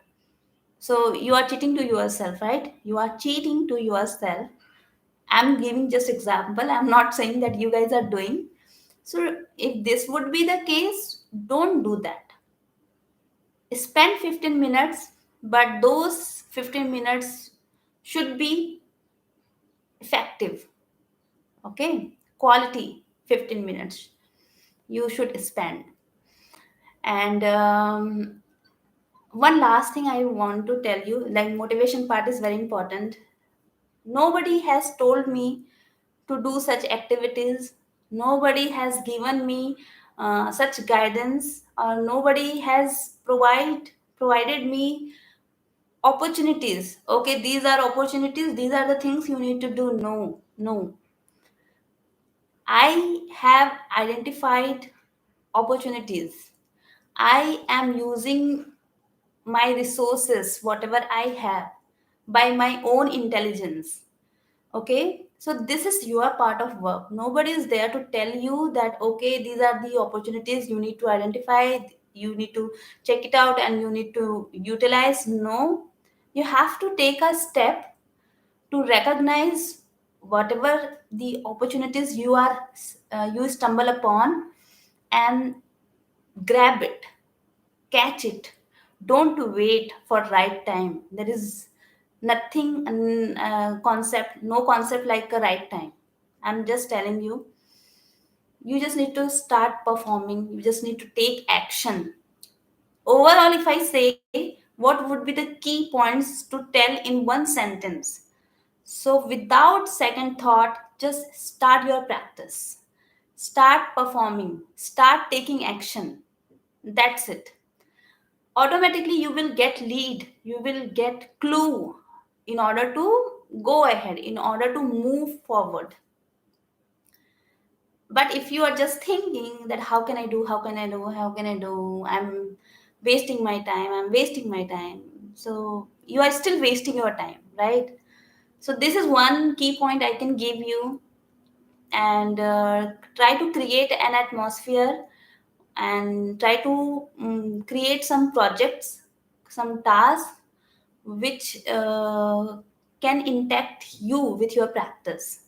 So you are cheating to yourself, right? You are cheating to yourself. I'm giving just example, I'm not saying that you guys are doing. So if this would be the case, don't do that. Spend 15 minutes, but those 15 minutes should be effective. Okay, quality 15 minutes you should spend. And one last thing I want to tell you, like motivation part is very important. Nobody has told me to do such activities. Nobody has given me such guidance, or nobody has provided me opportunities. Okay, these are opportunities, these are the things you need to do. No, no. I have identified opportunities. I am using my resources, whatever I have, by my own intelligence. Okay, so this is your part of work. Nobody is there to tell you that okay, these are the opportunities you need to identify, you need to check it out, and you need to utilize. No, you have to take a step to recognize whatever the opportunities you stumble upon, and grab it, catch it. Don't wait for right time. There is nothing, concept, no concept like a right time. I'm just telling you, you just need to start performing, you just need to take action. Overall, if I say what would be the key points to tell in one sentence, so without second thought, just start your practice, start performing, start taking action. That's it. Automatically you will get lead, you will get clue in order to go ahead, in order to move forward. But if you are just thinking that how can I do, I'm wasting my time, so you are still wasting your time, right? So this is one key point I can give you. And try to create an atmosphere, and try to create some projects, some tasks which can impact you with your practice.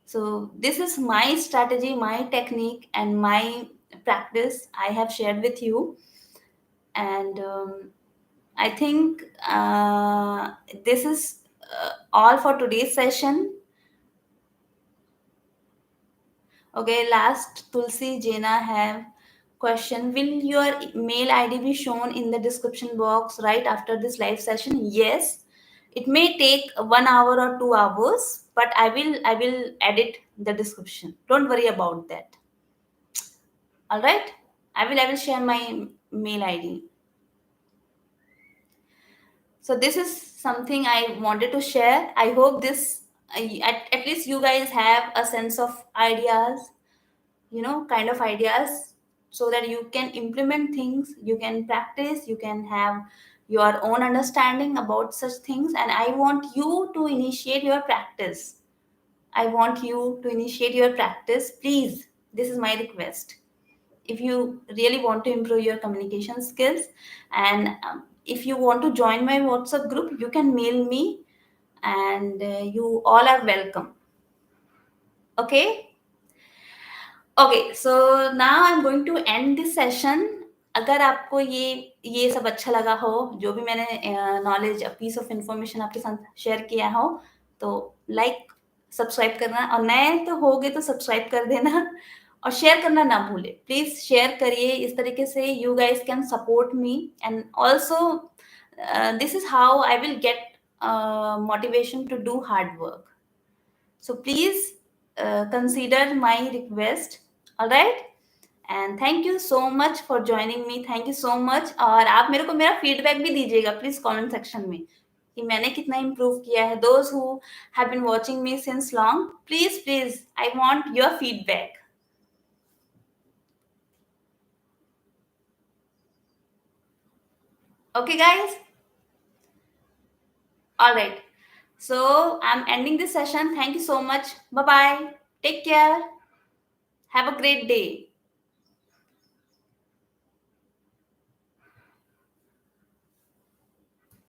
So this is my strategy, my technique, and my practice I have shared with you. And I think this is all for today's session. Okay, last Tulsi Jena have question. Will your mail ID be shown in the description box right after this live session? Yes. It may take 1 hour or 2 hours, but I will edit the description. Don't worry about that. All right. I will share my mail ID. So this is something I wanted to share. I hope this at least you guys have a sense of ideas, kind of ideas, so that you can implement things, you can practice, you can have your own understanding about such things. And I want you to initiate your practice. I want you to initiate your practice, please. This is my request. If you really want to improve your communication skills, and if you want to join my WhatsApp group, you can mail me, and you all are welcome. Okay. Okay so now I am going to end this session. अगर आपको ये सब अच्छा लगा हो, जो भी मैंने नॉलेज पीस ऑफ इंफॉर्मेशन आपके साथ शेयर किया हो, तो लाइक सब्सक्राइब करना, और नए तो होगे तो सब्सक्राइब कर देना, और शेयर करना ना भूले. प्लीज शेयर करिए. इस तरीके से you guys can support me, and also this is how I will get motivation to do hard work. So please consider my request. All right. And thank you so much for joining me. Thank you so much. और आप मेरे को मेरा feedback भी दीजिएगा please comment section में, कि मैंने कितना इम्प्रूव किया है. Those who have been watching me since long, please please I want your feedback. Okay guys. All right. So I'm ending this session. Thank you so much. Bye bye. Take care. Have a great day.